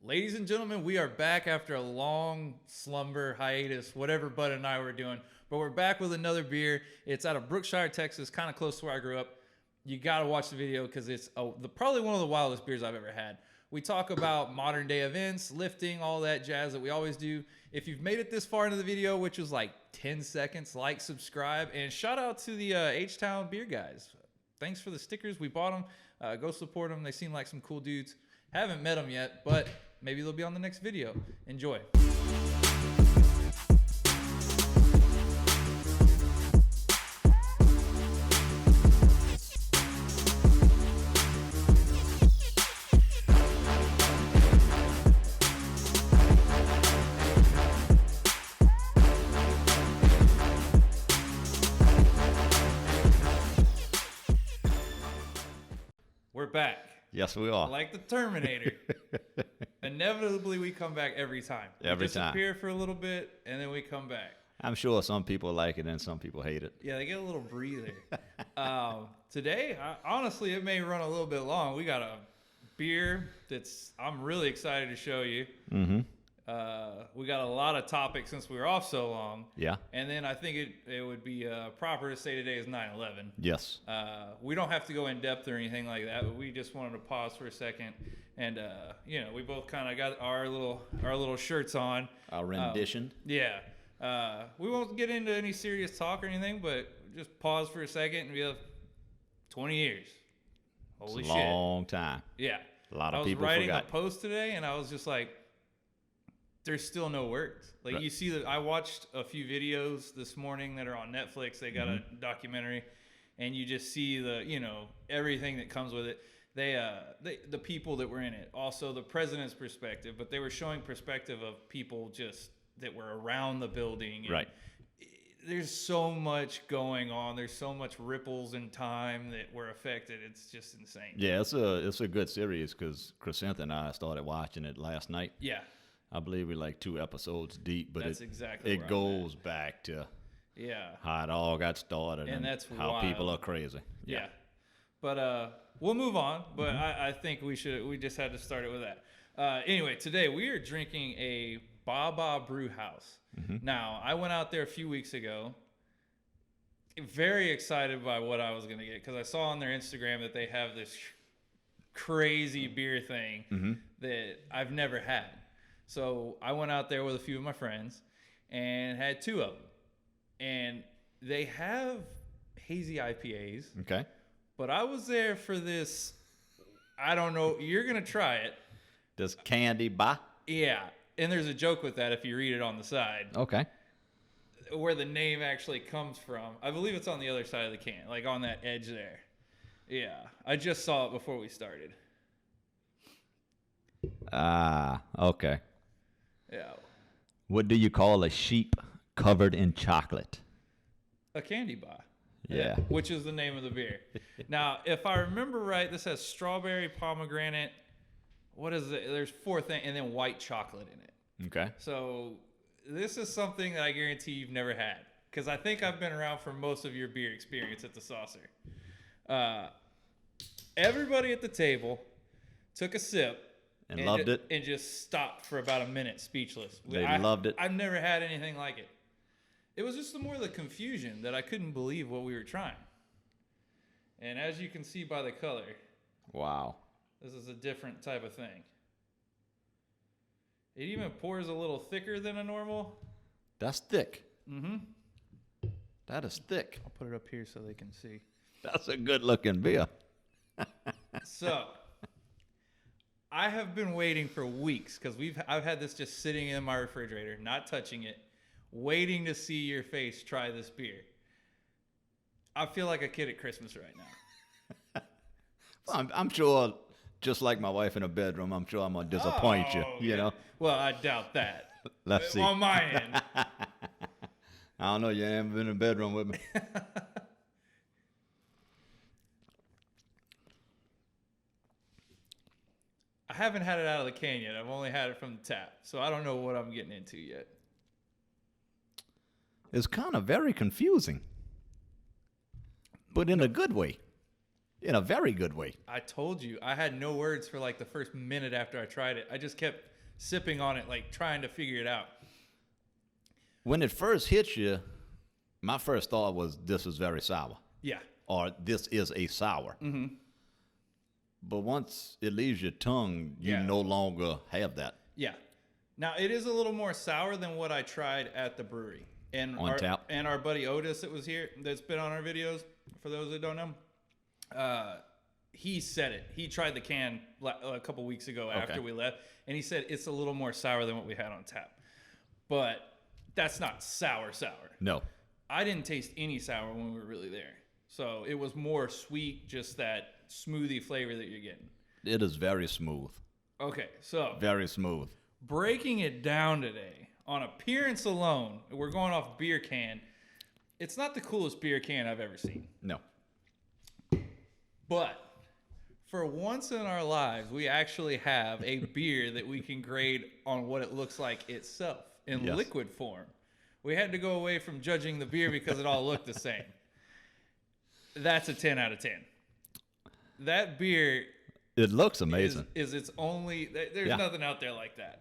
Ladies and gentlemen, we are back after a long slumber, hiatus, whatever Bud and I were doing. But we're back with another beer. It's out of Brookshire, Texas, kind of close to where I grew up. You got to watch the video because it's probably one of the wildest beers I've ever had. We talk about modern day events, lifting, all that jazz that we always do. If you've made it this far into the video, which was like 10 seconds, like, subscribe, and shout out to the H-Town beer guys. Thanks for the stickers. We bought them. Go support them. They seem like some cool dudes. Haven't met them yet, but maybe they'll be on the next video. Enjoy. We're back. Yes, we are. Like the Terminator. Inevitably, we come back every time. Every time. We disappear for a little bit, and then we come back. I'm sure some people like it and some people hate it. Yeah, they get a little breather. Today, honestly, it may run a little bit long. We got a beer I'm really excited to show you. Mm-hmm. We got a lot of topics since we were off so long. Yeah. And then I think it would be proper to say today is 9/11. Yes. We don't have to go in depth or anything like that, but we just wanted to pause for a second. And, we both kind of got our little shirts on. Our rendition. Yeah. We won't get into any serious talk or anything, but just pause for a second and we have 20 years. Holy it's shit. a long time. Yeah. A lot of people I was writing forgot. a post today and I was just like, there's still no words. Like, right. You see that I watched a few videos this morning that are on Netflix. They got a documentary and you just see everything that comes with it. The people that were in it, also the president's perspective, but they were showing perspective of people just that were around the building. And Right. There's so much going on. There's so much ripples in time that were affected. It's just insane. Yeah, it's a good series because Crescent and I started watching it last night. Yeah. I believe we're like 2 episodes deep, but That's exactly it where I'm goes back to how it all got started and that's how wild. People are crazy. Yeah. But we'll move on. But I think we just had to start it with that. Anyway, today we are drinking a BAA BAA Brewhouse. Now, I went out there a few weeks ago, very excited by what I was going to get because I saw on their Instagram that they have this crazy beer thing that I've never had. So I went out there with a few of my friends and had 2 of them. And they have hazy IPAs. Okay. But I was there for this, I don't know, you're going to try it. Does Candy BAA? Yeah. And there's a joke with that if you read it on the side. Okay. Where the name actually comes from. I believe it's on the other side of the can, like on that edge there. Yeah. I just saw it before we started. Okay. Yeah. What do you call a sheep covered in chocolate? A Candy BAA. Yeah. Which is the name of the beer. Now, if I remember right, this has strawberry, pomegranate. What is it? There's 4 things, and then white chocolate in it. Okay. So this is something that I guarantee you've never had, because I think I've been around for most of your beer experience at the Saucer. Everybody at the table took a sip and loved it, and just stopped for about a minute, speechless. They loved it. I've never had anything like it. It was just more the confusion that I couldn't believe what we were trying. And as you can see by the color, wow, this is a different type of thing. It even pours a little thicker than a normal. That's thick. Mm-hmm. That is thick. I'll put it up here so they can see. That's a good-looking beer. So, I have been waiting for weeks because I've had this just sitting in my refrigerator, not touching it, waiting to see your face try this beer. I feel like a kid at Christmas right now. Well, I'm sure, just like my wife in a bedroom, I'm sure I'm going to disappoint you know? Well, I doubt that. Let's see. On my end. I don't know. You haven't been in a bedroom with me. I haven't had it out of the can yet. I've only had it from the tap. So I don't know what I'm getting into yet. It's kind of very confusing. But in a good way. In a very good way. I told you. I had no words for like the first minute after I tried it. I just kept sipping on it, like trying to figure it out. When it first hits you, my first thought was this is very sour. Yeah. Or this is a sour. Mm-hmm. But once it leaves your tongue, you Yeah. no longer have that. Yeah. Now, it is a little more sour than what I tried at the brewery. And On tap. And our buddy Otis that was here, that's been on our videos, for those that don't know, he said it. He tried the can a couple weeks ago after we left, and he said it's a little more sour than what we had on tap. But that's not sour. No. I didn't taste any sour when we were really there. So it was more sweet, just that smoothie flavor that you're getting. It is very smooth. Okay, so Very smooth. breaking it down today, on appearance alone, we're going off beer can. It's not the coolest beer can I've ever seen. No. But for once in our lives, we actually have a beer that we can grade on what it looks like itself in Yes. liquid form. We had to go away from judging the beer because it all looked the same. That's a 10 out of 10. That beer It looks amazing. is its only... There's Yeah. nothing out there like that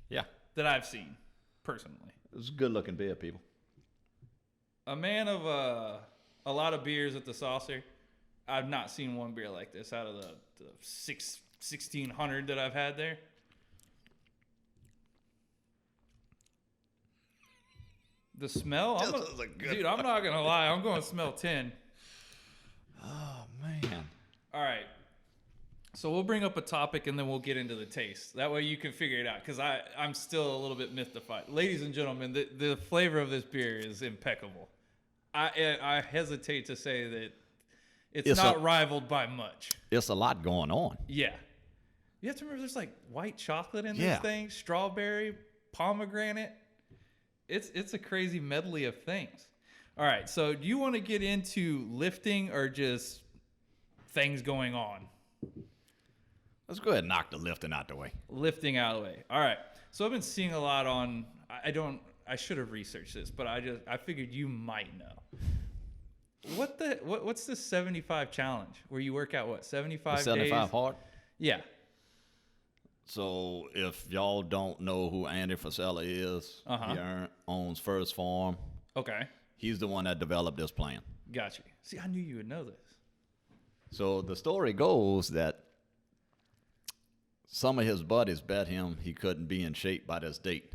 Yeah. I've seen, personally. It's a good looking beer, people. A man of a lot of beers at the Saucer, I've not seen one beer like this out of the 1,600 that I've had there. The smell, dude, I'm not going to lie. I'm going to smell 10. Oh, man. All right. So we'll bring up a topic and then we'll get into the taste. That way you can figure it out because I'm still a little bit mystified. Ladies and gentlemen, the flavor of this beer is impeccable. I hesitate to say that it's not rivaled by much. It's a lot going on. Yeah. You have to remember there's like white chocolate in this Yeah. thing, strawberry, pomegranate. It's a crazy medley of things. All right, so do you want to get into lifting or just things going on? Let's go ahead and knock the lifting out the way. Lifting out of the way. All right. So I've been seeing a lot on. I should have researched this, but I figured you might know. What's the 75 challenge where you work out what 75 days? 75 hard. Yeah. So if y'all don't know who Andy Frisella is, Uh-huh. he owns First Farm. Okay. He's the one that developed this plan. Got you. See, I knew you would know this. So the story goes that some of his buddies bet him he couldn't be in shape by this date.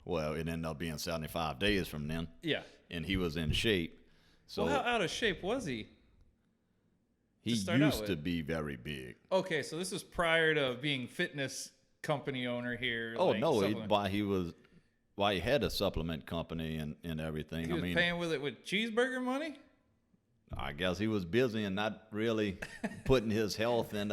Well, it ended up being 75 days from then. Yeah. And he was in shape. So Well, how out of shape was he? he start out used with? to be very big. Okay, so this is prior to being fitness company owner here. Oh, like no, supplement. why he had a supplement company and everything. He was paying with it with cheeseburger money? I guess he was busy and not really putting his health and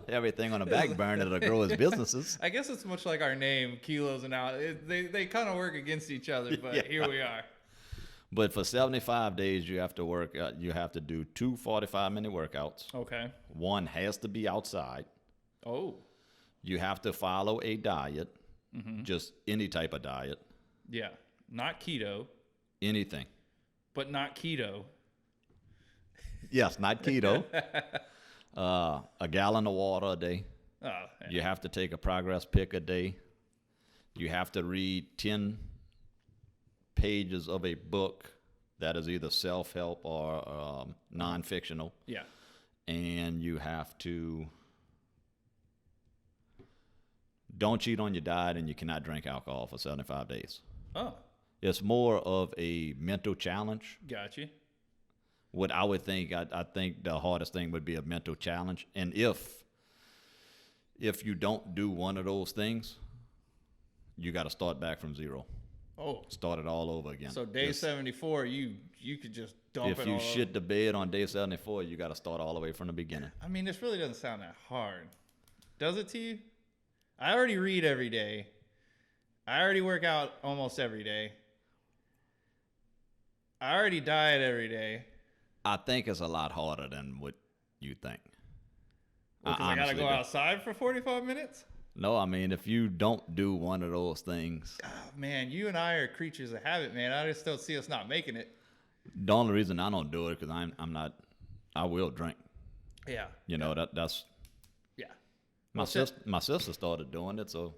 everything on the back burner to grow his businesses. I guess it's much like our name, kilos and out. They kind of work against each other, but Yeah. here we are. But for 75 days, you have to work. You have to do 2 45-minute workouts. Okay. One has to be outside. Oh. You have to follow a diet, just any type of diet, Yeah. Not keto, anything. but not keto. Yes, not keto. A gallon of water a day. Oh, man. You have to take a progress pick a day. You have to read 10 pages of a book that is either self-help or non-fictional. Yeah. And you have to don't cheat on your diet, and you cannot drink alcohol for 75 days. Oh, It's more of a mental challenge. got you. What I would think, I think the hardest thing would be a mental challenge. And if you don't do one of those things, you got to start back from zero. Oh, Start it all over again. so day Just- 74, you could just dump if it you all shit over. the bed on day 74, you got to start all the way from the beginning. I mean, this really doesn't sound that hard. Does it to you? I already read every day. I already work out almost every day. I already diet every day. I think it's a lot harder than what you think. Because I gotta honestly go do. outside for 45 minutes? No, I mean, if you don't do one of those things, Oh, man, you and I are creatures of habit, man. I just don't see us not making it. the only reason I don't do it because I'm not. I will drink. Yeah. You know that's Yeah. my Well, sister. My sister started doing it, so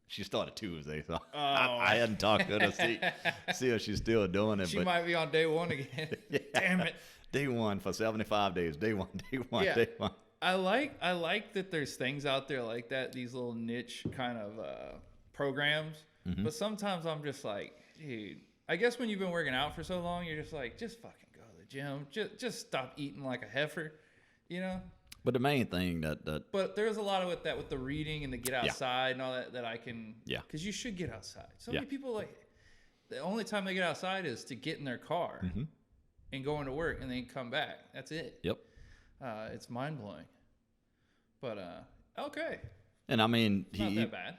She started Tuesday, so Oh. I hadn't talked to her to see if she's still doing it. She but might be on day one again. yeah. Damn it. Day one for 75 days. Day one, day one, Yeah. day one. I like that there's things out there like that, these little niche kind of programs. But sometimes I'm just like, dude, I guess when you've been working out for so long, you're just like, just fucking go to the gym. Just stop eating like a heifer, you know? But the main thing that But there's a lot of that with the reading and the get outside and all that I can. Yeah. Because you should get outside. So Yeah. many people, like, the only time they get outside is to get in their car and go into work and then come back. That's it. Yep. It's mind blowing. But, okay. And I mean, It's not that bad.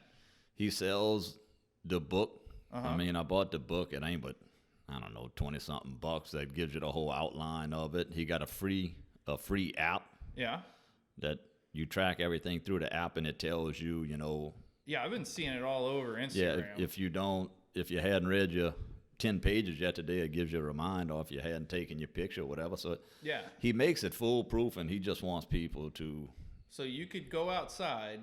he sells the book. Uh-huh. I mean, I bought the book. It ain't but, I don't know, 20-something bucks. That gives you the whole outline of it. He got a free app Yeah. that you track everything through the app, and it tells you, you know. Yeah, I've been seeing it all over Yeah, Instagram. if you hadn't read your 10 pages yet today, it gives you a reminder, or if you hadn't taken your picture or whatever. So Yeah. he makes it foolproof, and he just wants people to. So you could go outside,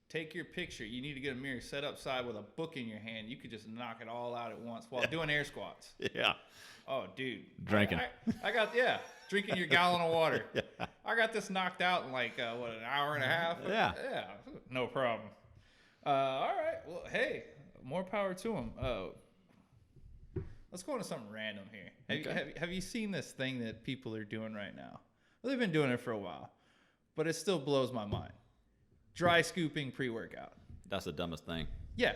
take your picture. You need to get a mirror set upside with a book in your hand. You could just knock it all out at once while doing air squats. Yeah. Oh, dude. Drinking. I got, drinking your gallon of water. I got this knocked out in like, an hour and a half? Yeah. Yeah, no problem. All right. Well, hey, more power to him. Let's go into something random here. Have you seen this thing that people are doing right now? Well, they've been doing it for a while, but it still blows my mind. Dry scooping pre-workout. That's the dumbest thing. Yeah.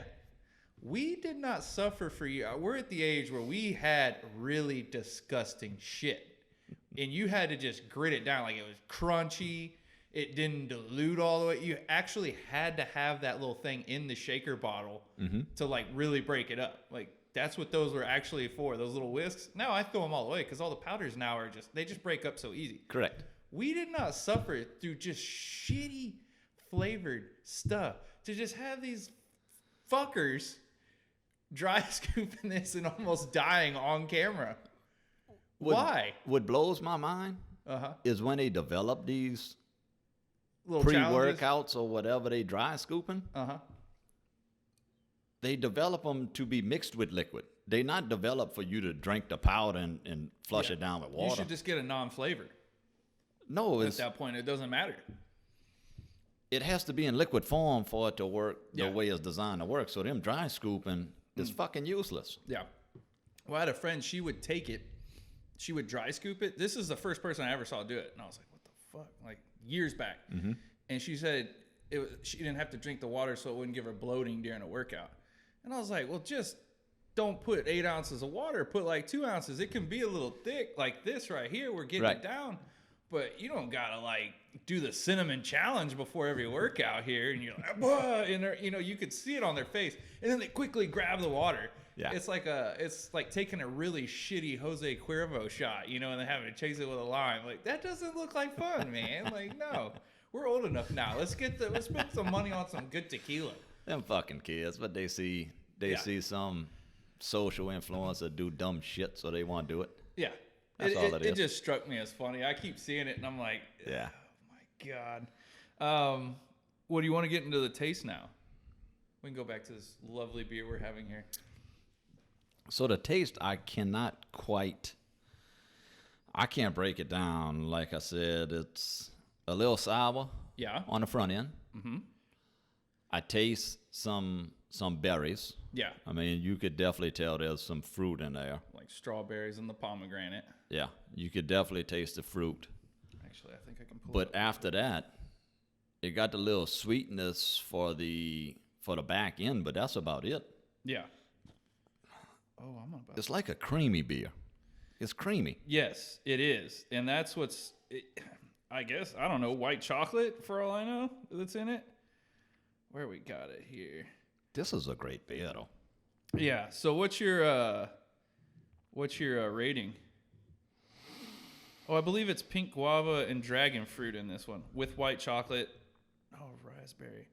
We did not suffer for you. We're at the age where we had really disgusting shit. And you had to just grit it down. Like, it was crunchy. It didn't dilute all the way. You actually had to have that little thing in the shaker bottle to, like, really break it up. Like, that's what those were actually for, those little whisks. Now I throw them all away because all the powders now are they just break up so easy. Correct. We did not suffer through just shitty flavored stuff to just have these fuckers dry scooping this and almost dying on camera. Why? What blows my mind is when they develop these Little pre-workouts or whatever they dry scooping, Uh-huh. they develop them to be mixed with liquid. They not developed for you to drink the powder and flush it down with water. You should just get a non-flavor. No, At that point, it doesn't matter. it has to be in liquid form for it to work the way it's designed to work. So them dry scooping is fucking useless. Yeah. Well, I had a friend, she would take it, she would dry scoop it. This is the first person I ever saw do it. And I was like, what the fuck? Like, years back. And she said she didn't have to drink the water so it wouldn't give her bloating during a workout. And I was like, well, just don't put 8 ounces of water. Put like 2 ounces. It can be a little thick like this right here. We're getting it down. But you don't got to like do the cinnamon challenge before every workout here. And you're like, whoa. And you could see it on their face. And then they quickly grab the water. Yeah. It's like taking a really shitty Jose Cuervo shot, and then having to chase it with a lime. Like, that doesn't look like fun, man. Like, no. We're old enough now. Let's spend some money on some good tequila. Them fucking kids, but they see some social influencer do dumb shit, so they want to do it. Yeah. That's all it is. It just struck me as funny. I keep seeing it, and I'm like, Yeah. oh, my God. What do you want to get into the taste now? We can go back to this lovely beer we're having here. So the taste, I can't break it down. Like I said, it's a little sour on the front end. Mm-hmm. I taste some berries. Yeah. I mean, you could definitely tell there's some fruit in there. Like strawberries and the pomegranate. Yeah, you could definitely taste the fruit. Actually, I think I can pull it. But after that, it got the little sweetness for the back end, but that's about it. Yeah. Oh, I'm about. It's like a creamy beer. It's creamy. Yes, it is, and that's I guess, I don't know, white chocolate for all I know that's in it. Where we got it here. This is a great beer, though. Yeah. So what's your rating? Oh, I believe it's pink guava and dragon fruit in this one with white chocolate. Oh, raspberry.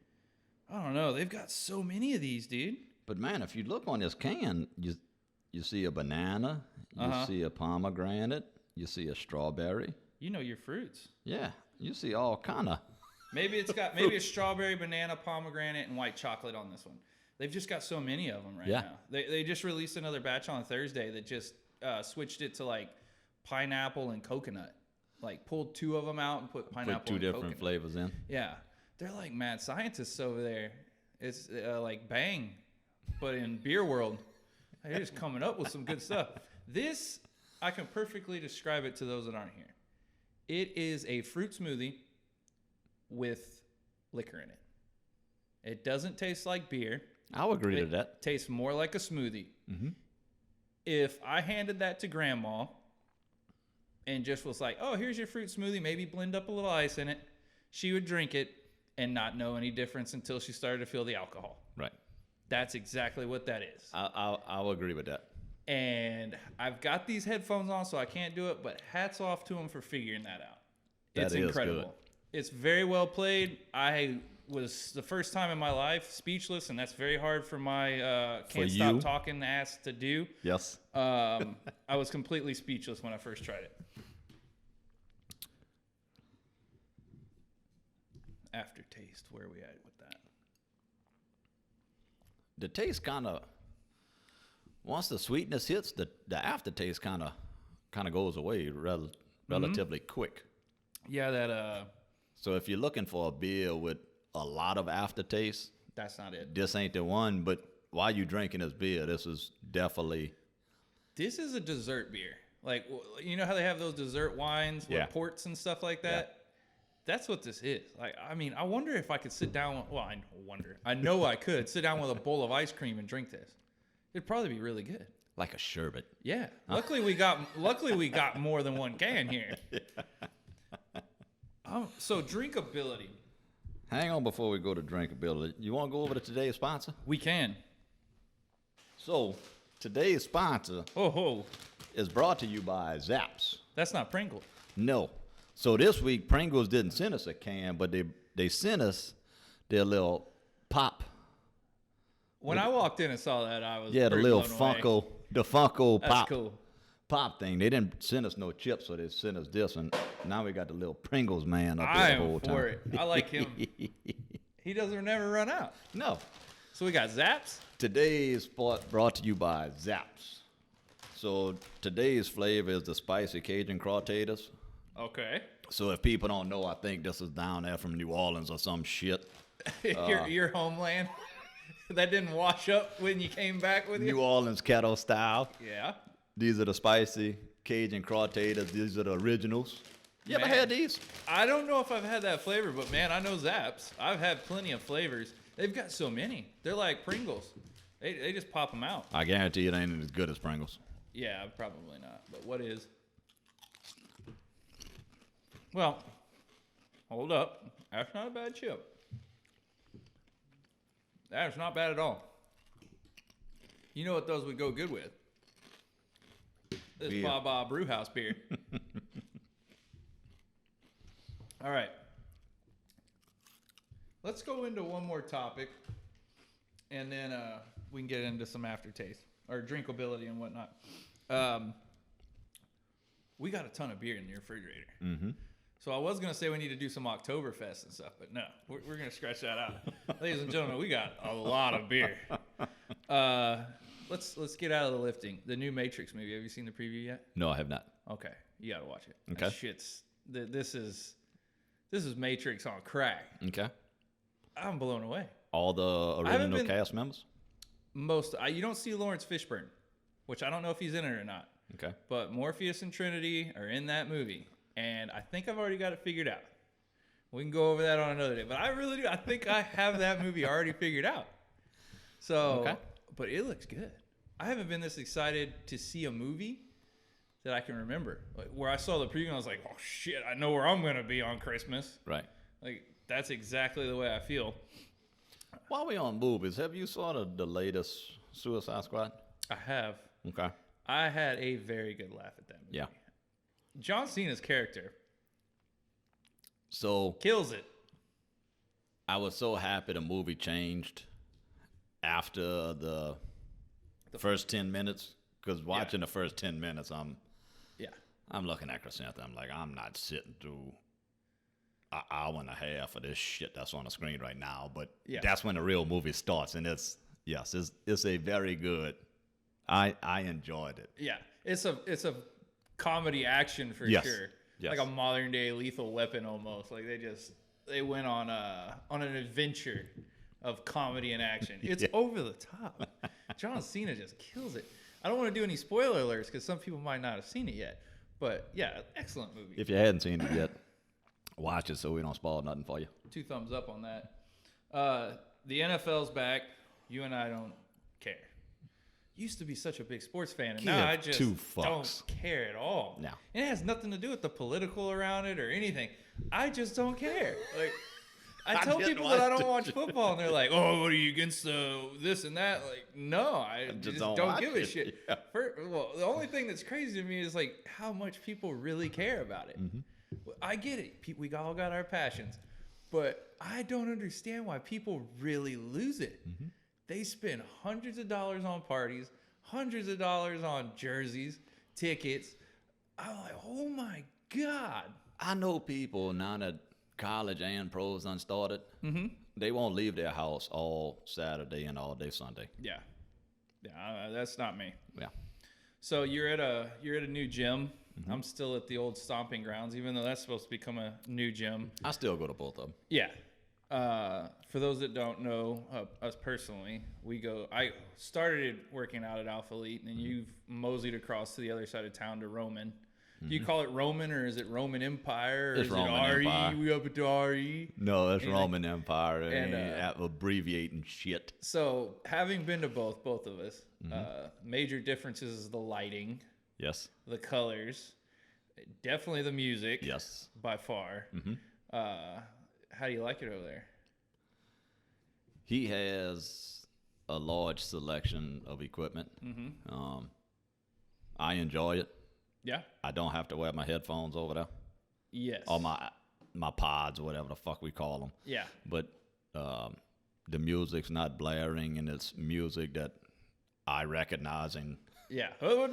I don't know. They've got so many of these, dude. But man, if you look on this can, you see a banana, you see a pomegranate, you see a strawberry. You know your fruits. Yeah, you see all kind of Maybe it's strawberry, banana, pomegranate, and white chocolate on this one. They've just got so many of them now. They just released another batch on Thursday that just switched it to like pineapple and coconut. Like pulled 2 of them out and put pineapple and coconut. 2 different flavors in. Yeah. They're like mad scientists over there. It's like Bang, but in beer world. They're just coming up with some good stuff. This, I can perfectly describe it to those that aren't here. It is a fruit smoothie with liquor in it. It doesn't taste like beer. I'll agree to that. It tastes more like a smoothie. Mm-hmm. If I handed that to Grandma and just was like, oh, here's your fruit smoothie, maybe blend up a little ice in it, she would drink it and not know any difference until she started to feel the alcohol. Right. That's exactly what that is. I'll agree with that. And I've got these headphones on, so I can't do it, but hats off to them for figuring that out. It's incredible. Good. It's very well played. I was the first time in my life speechless, and that's very hard for my can't stop talking ass to do. Yes. I was completely speechless when I first tried it. Aftertaste, where are we at with that? The taste kind of, once the sweetness hits, the aftertaste kind of goes away relatively quick. Yeah, that. So if you're looking for a beer with a lot of aftertaste, that's not it. This ain't the one. But while you drinking this beer, this is definitely. This is a dessert beer. Like, you know how they have those dessert wines with ports and stuff like that. Yeah. That's what this is. Like, I mean, I wonder if I could sit down. Well, I wonder. I know I could sit down with a bowl of ice cream and drink this. It'd probably be really good. Like a sherbet. Yeah. Luckily we got more than one can here. Yeah. So drinkability. Hang on before we go to drinkability. You want to go over to today's sponsor? We can. So today's sponsor is brought to you by Zapp's. That's not Pringles. No. So this week, Pringles didn't send us a can, but they sent us their little pop. When I walked in and saw that, I was the little Funko, the Funko That's cool. Pop thing. They didn't send us no chips, so they sent us this one. Now we got the little Pringles man up there the whole time. I'm for it. I like him. He doesn't never run out. No. So we got Zapp's. Today's brought to you by Zapp's. So today's flavor is the spicy Cajun crawtators. Okay. So if people don't know, I think this is down there from New Orleans or some shit. Your homeland? That didn't wash up when you came back with you? New Orleans kettle style. Yeah. These are the spicy Cajun crawtators. These are the originals. You ever had these? I don't know if I've had that flavor, but man, I know Zapp's. I've had plenty of flavors. They've got so many. They're like Pringles. They just pop them out. I guarantee it ain't as good as Pringles. Yeah, probably not. But what is? Well, hold up. That's not a bad chip. That is not bad at all. You know what those would go good with? This BAA BAA Brewhouse beer. All right. Let's go into one more topic, and then we can get into some aftertaste or drinkability and whatnot. We got a ton of beer in the refrigerator. Mm-hmm. So I was going to say we need to do some Oktoberfest and stuff, but no, we're going to scratch that out. Ladies and gentlemen, we got a lot of beer. Let's get out of the lifting. The new Matrix movie. Have you seen the preview yet? No, I have not. Okay, you got to watch it. Okay. That shit's this is Matrix on crack. Okay. I'm blown away. All the original cast members? You don't see Lawrence Fishburne, which I don't know if he's in it or not. Okay. But Morpheus and Trinity are in that movie. And I think I've already got it figured out. We can go over that on another day. But I really do. I think I have that movie already figured out. So, but it looks good. I haven't been this excited to see a movie that I can remember. Like where I saw the preview and I was like, oh shit, I know where I'm going to be on Christmas. Right. Like that's exactly the way I feel. While we on movies, have you saw the latest Suicide Squad? I have. Okay. I had a very good laugh at that movie. Yeah. John Cena's character kills it. I was so happy the movie changed after the first 10 minutes because watching the first 10 minutes, I'm looking at Crescenta. I'm like, I'm not sitting through an hour and a half of this shit that's on the screen right now, but that's when the real movie starts, and it's a very good. I enjoyed it. Yeah, it's a comedy action for sure. Yes. Like a modern day Lethal Weapon almost. Like they went on an adventure of comedy and action. It's over the top. John Cena just kills it. I don't want to do any spoiler alerts because some people might not have seen it yet. But yeah, excellent movie. If you hadn't seen it yet, watch it so we don't spoil nothing for you. 2 thumbs up on that. The NFL's back. You and I don't care. Used to be such a big sports fan, and now I just don't care at all. No. And it has nothing to do with the political around it or anything. I just don't care. Like, I tell people that I don't watch football, and they're like, "Oh, what are you against this and that?" Like, no, I just don't give a shit. Yeah. The only thing that's crazy to me is like how much people really care about it. Mm-hmm. I get it. We all got our passions, but I don't understand why people really lose it. Mm-hmm. They spend hundreds of dollars on parties, hundreds of dollars on jerseys, tickets. I'm like, oh my God. I know people now that college and pros done started, they won't leave their house all Saturday and all day Sunday. Yeah. Yeah, that's not me. Yeah. So you're at a new gym. Mm-hmm. I'm still at the old stomping grounds, even though that's supposed to become a new gym. I still go to both of them. Yeah. For those that don't know us personally, I started working out at Alpha Elite, and then you've moseyed across to the other side of town to Roman. Do you call it Roman, or is it Roman Empire, or it's is Roman it RE? Empire. We up at RE? No, it's Roman Empire, and abbreviating shit. So, having been to both of us, major differences is the lighting. Yes. The colors. Definitely the music. Yes. By far. Mm-hmm. How do you like it over there? He has a large selection of equipment. Mm-hmm. I enjoy it. Yeah. I don't have to wear my headphones over there. Yes. Or my pods, or whatever the fuck we call them. Yeah. But the music's not blaring, and it's music that I recognize. And yeah. Yeah.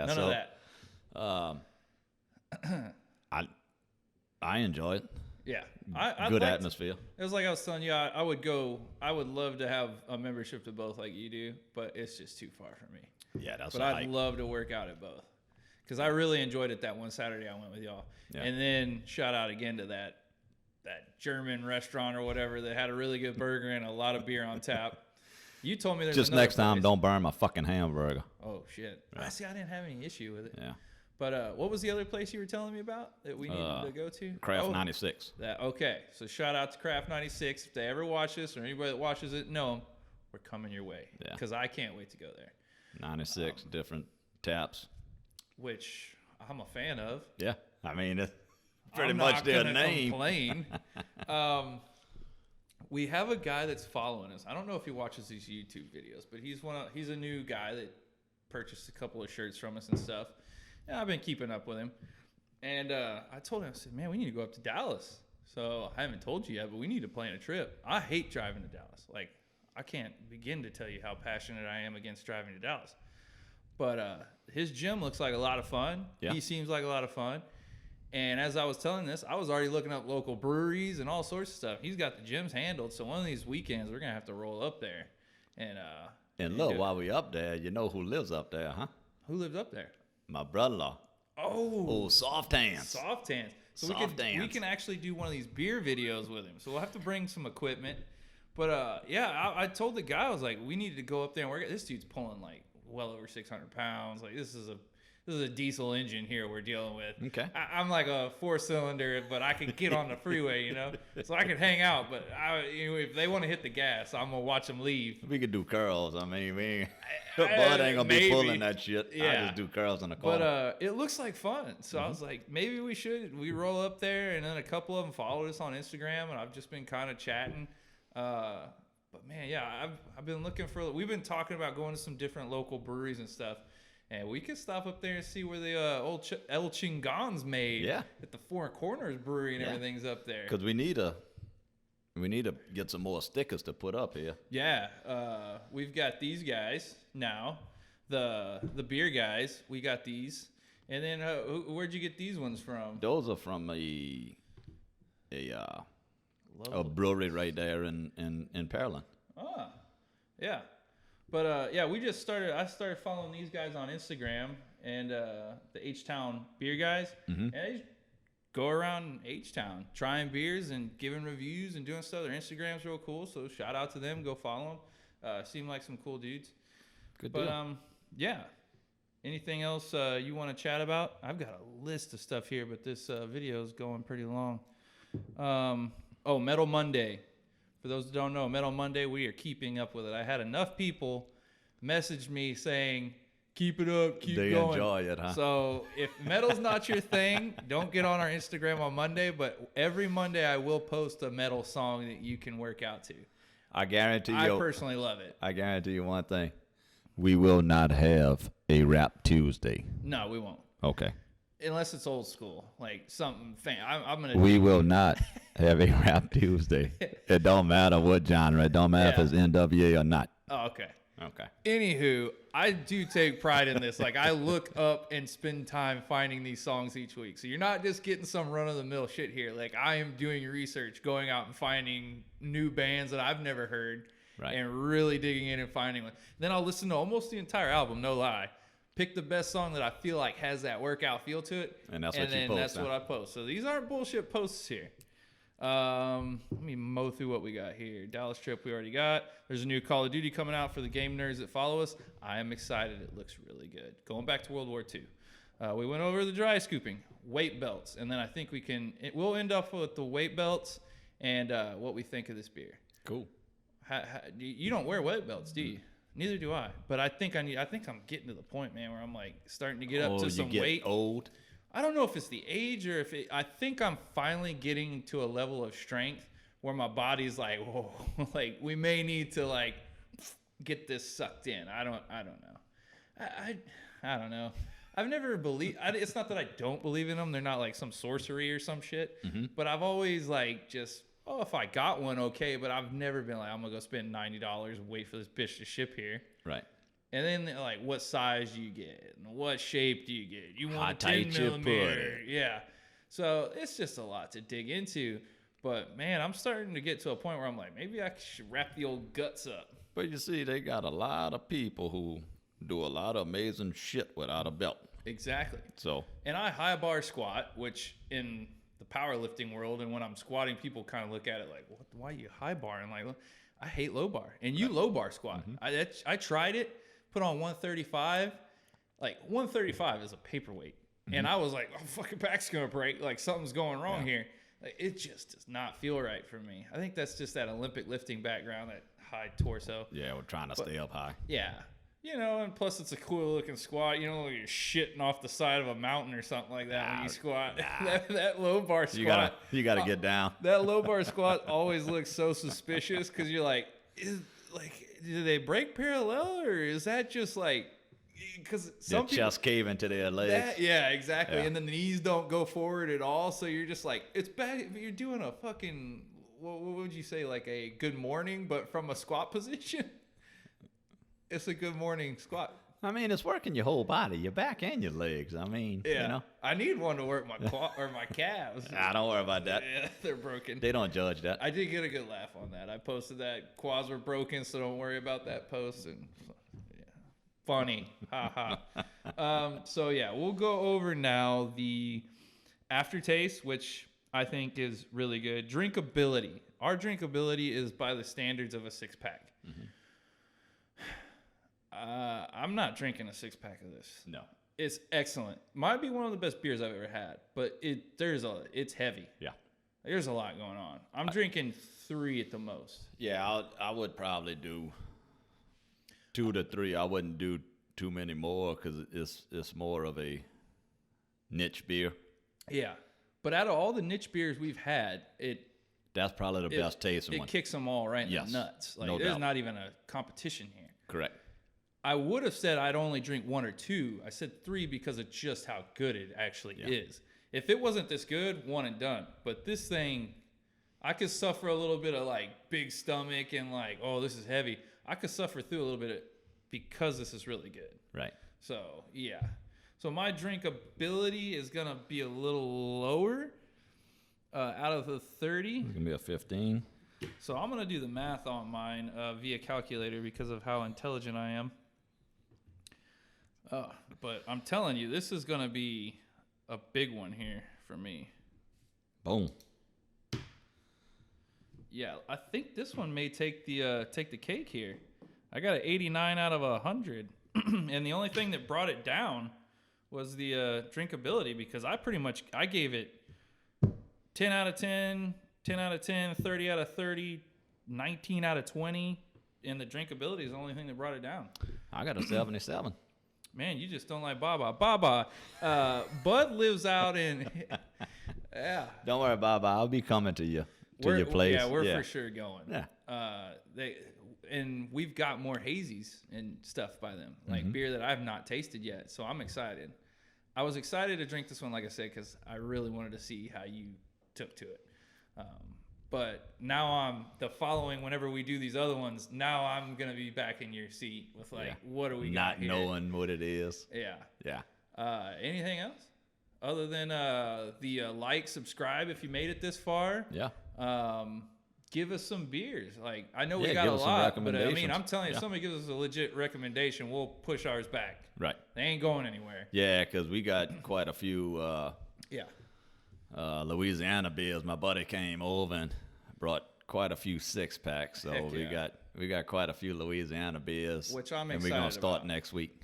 None of that. I enjoy it. Yeah. Good atmosphere. It was like I was telling you, I would love to have a membership to both like you do, but it's just too far for me. Yeah, that's But I'd love to work out at both. Because I really enjoyed it that one Saturday I went with y'all. Yeah. And then shout out again to that German restaurant or whatever that had a really good burger and a lot of beer on tap. You told me there's just next time, don't burn my fucking hamburger. Oh, shit. Yeah. I didn't have any issue with it. Yeah. But what was the other place you were telling me about that we needed to go to? Craft 96. Okay. So shout out to Craft 96. If they ever watch this or anybody that watches it, know we're coming your way. Yeah. Because I can't wait to go there. 96 different taps. Which I'm a fan of. Yeah. I mean, it's pretty much their name. Complain. We have a guy that's following us. I don't know if he watches these YouTube videos, but he's a new guy that purchased a couple of shirts from us and stuff. And I've been keeping up with him. And I told him, I said, man, we need to go up to Dallas. So I haven't told you yet, but we need to plan a trip. I hate driving to Dallas. Like, I can't begin to tell you how passionate I am against driving to Dallas. But his gym looks like a lot of fun. Yeah. He seems like a lot of fun. And as I was telling this, I was already looking up local breweries and all sorts of stuff. He's got the gyms handled. So one of these weekends, we're going to have to roll up there. And look, while we up there, you know who lives up there, huh? Who lives up there? My brother-in-law. Oh, Soft Hands. Soft Hands. So we can actually do one of these beer videos with him. So we'll have to bring some equipment. But I told the guy, I was like, we needed to go up there and work. This dude's pulling like well over 600 pounds. Like this is a diesel engine here we're dealing with. Okay. I'm like a 4-cylinder, but I can get on the freeway, so I can hang out. But if they want to hit the gas, I'm gonna watch them leave. We could do curls. I mean, Bud ain't gonna be pulling that shit. Yeah. I just do curls in the car. But it looks like fun. So I was like, maybe we roll up there, and then a couple of them followed us on Instagram, and I've just been kind of chatting. But man, yeah, I've been looking we've been talking about going to some different local breweries and stuff. And we could stop up there and see where the old El Chingon's made. Yeah. At the Four Corners Brewery and everything's up there. Because we need to get some more stickers to put up here. Yeah. We've got these guys now. The beer guys, we got these. And then where'd you get these ones from? Those are from a brewery right there in Pearland. Ah, yeah. But yeah, I started following these guys on Instagram and the H-Town beer guys. Mm-hmm. And they go around H-Town trying beers and giving reviews and doing stuff. Their Instagram's real cool, so shout out to them. Go follow them. Seem like some cool dudes. Good deal. But yeah. Anything else you want to chat about? I've got a list of stuff here, but this video is going pretty long. Metal Monday. For those that don't know, Metal Monday, we are keeping up with it. I had enough people message me saying, keep it up, keep going. They enjoy it, huh? So if metal's not your thing, don't get on our Instagram on Monday, but every Monday I will post a metal song that you can work out to. I guarantee you. I personally love it. I guarantee you one thing. We will not have a Rap Tuesday. No, we won't. Okay. Unless it's old school, like something. I'm gonna. We will not have a Rap Tuesday. It don't matter what genre. It don't matter if it's NWA or not. Oh, okay. Okay. Anywho, I do take pride in this. Like I look up and spend time finding these songs each week. So you're not just getting some run of the mill shit here. Like I am doing research, going out and finding new bands that I've never heard, right, and really digging in and finding one. Then I'll listen to almost the entire album. No lie. Pick the best song that I feel like has that workout feel to it. And that's what you post. That's what I post. So these aren't bullshit posts here. Let me mow through what we got here. Dallas trip we already got. There's a new Call of Duty coming out for the game nerds that follow us. I am excited. It looks really good. Going back to World War II. We went over the dry scooping, weight belts, and then I think we'll end up with the weight belts and what we think of this beer. Cool. You don't wear weight belts, do you? Neither do I. But I think I'm getting to the point, man, where I'm like starting to get up to some weight. Old. I don't know if it's the age or I think I'm finally getting to a level of strength where my body's like, whoa, like we may need to like get this sucked in. I don't know. I don't know. I've never believed. It's not that I don't believe in them. They're not like some sorcery or some shit. Mm-hmm. But I've always like just. Oh, if I got one, okay, but I've never been like, I'm going to go spend $90 and wait for this bitch to ship here. Right. And then, like, what size do you get? And what shape do you get? You want a 10 millimeter? Yeah. So it's just a lot to dig into. But, man, I'm starting to get to a point where I'm like, maybe I should wrap the old guts up. But you see, they got a lot of people who do a lot of amazing shit without a belt. Exactly. So. And I high bar squat, which in the powerlifting world, and when I'm squatting, people kind of look at it like, "What? Why are you high barring?" Like, I hate low bar, and you low bar squat. Mm-hmm. I tried it, put on 135. Like 135 is a paperweight, and I was like, "Oh, fucking back's gonna break. Like something's going wrong here." Like, it just does not feel right for me. I think that's just that Olympic lifting background, that high torso. Yeah, we're trying to stay up high. Yeah. You know, and plus it's a cool looking squat. You know, like you're shitting off the side of a mountain or something like that when you squat. That low bar squat. You gotta get down. That low bar squat always looks so suspicious because you're like, do they break parallel or is that just like, because some people just cave into their legs. Yeah, exactly. Yeah. And then the knees don't go forward at all, so you're just like, it's bad. You're doing a fucking, what would you say, like a good morning, but from a squat position. It's a good morning squat. I mean, it's working your whole body, your back and your legs. I mean, you know. I need one to work my or my calves. Don't worry about that. Yeah, they're broken. They don't judge that. I did get a good laugh on that. I posted that quads were broken, so don't worry about that post. And funny, ha ha. So yeah, we'll go over now the aftertaste, which I think is really good. Drinkability. Our drinkability is by the standards of a 6-pack. Mm-hmm. I'm not drinking a 6-pack of this. No. It's excellent. Might be one of the best beers I've ever had, but it's heavy. Yeah. There's a lot going on. I'm drinking 3 at the most. Yeah, I would probably do 2 to 3. I wouldn't do too many more because it's more of a niche beer. Yeah. But out of all the niche beers we've had, that's probably the best tasting one. It kicks them all right in the nuts. Like, there's not even a competition here. Correct. I would have said I'd only drink 1 or 2. I said 3 because of just how good it actually is. If it wasn't this good, 1 and done. But this thing, I could suffer a little bit of like big stomach and like, oh, this is heavy. I could suffer through a little bit because this is really good. Right. So, yeah. So my drinkability is gonna be a little lower. Out of the 30, it's gonna be a 15. So I'm gonna do the math on mine via calculator because of how intelligent I am. But I'm telling you, this is gonna be a big one here for me. Boom. Yeah, I think this one may take the cake here. I got an 89 out of 100, and the only thing that brought it down was the drinkability, because I gave it 10 out of 10, 10 out of 10, 30 out of 30, 19 out of 20, and the drinkability is the only thing that brought it down. I got a 77. Man, you just don't like BAA BAA. Bud lives out in... Yeah. Don't worry, BAA. I'll be coming to you, to your place. Yeah, we're for sure going. Yeah. And we've got more hazies and stuff by them, like beer that I've not tasted yet. So I'm excited. I was excited to drink this one, like I said, because I really wanted to see how you took to it. But now whenever we do these other ones, now I'm going to be back in your seat with what do we got here? Not knowing what it is. Yeah. Yeah. Anything else? Other than the like, subscribe if you made it this far. Yeah. Give us some beers. Like, I know we got a lot, but I mean, I'm telling you, if somebody gives us a legit recommendation, we'll push ours back. Right. They ain't going anywhere. Yeah, because we got quite a few Louisiana beers. My buddy came over and brought quite a few 6-packs, so we got quite a few Louisiana beers, which I'm excited and we're gonna start about. Next week.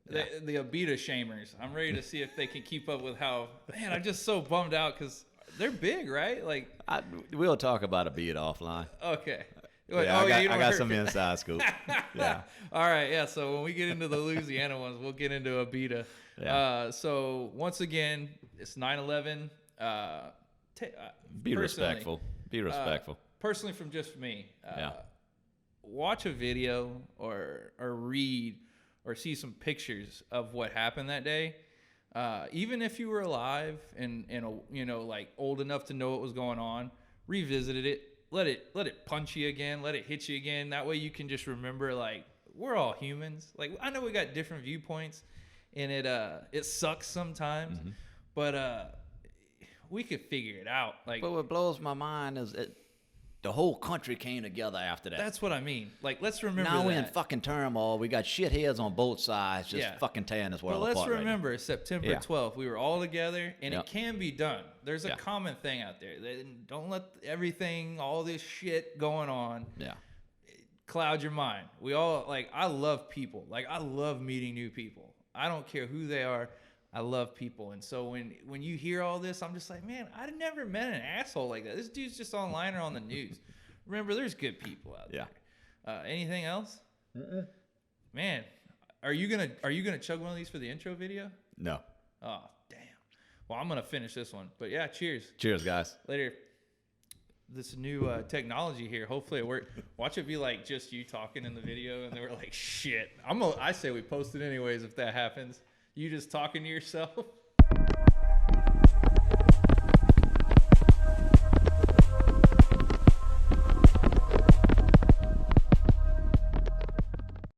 The Abita Shamers. I'm ready to see if they can keep up with how. Man, I'm just so bummed out because they're big, right? Like, we'll talk about Abita offline. Okay. Yeah, I got some inside scoop. Yeah. All right. Yeah. So when we get into the Louisiana ones, we'll get into Abita. Yeah. So once again, it's 9/11. Be respectful. Be respectful. Personally, from just me, watch a video or read or see some pictures of what happened that day. Even if you were alive and like old enough to know what was going on, revisited it. Let it punch you again. Let it hit you again. That way you can just remember, like, we're all humans. Like, I know we got different viewpoints, and it sucks sometimes, but we could figure it out. Like, but what blows my mind is the whole country came together after that. That's what I mean. Like, let's remember now that. we're in fucking turmoil. We got shitheads on both sides just fucking tearing this world apart. But let's remember September 12th. We were all together, and it can be done. There's a common thing out there. Don't let everything, all this shit going on, cloud your mind. We all, like, I love people. Like, I love meeting new people. I don't care who they are. I love people. And so when you hear all this, I'm just like, man, I never met an asshole like that. This dude's just online or on the news. Remember, there's good people out there. Anything else? Man, are you gonna chug one of these for the intro video? No. Oh, damn. Well, I'm gonna finish this one. But yeah, cheers. Cheers, guys. Later. This new technology here, hopefully it works. Watch it be like just you talking in the video, and they were like, shit. I say we post it anyways if that happens. You just talking to yourself.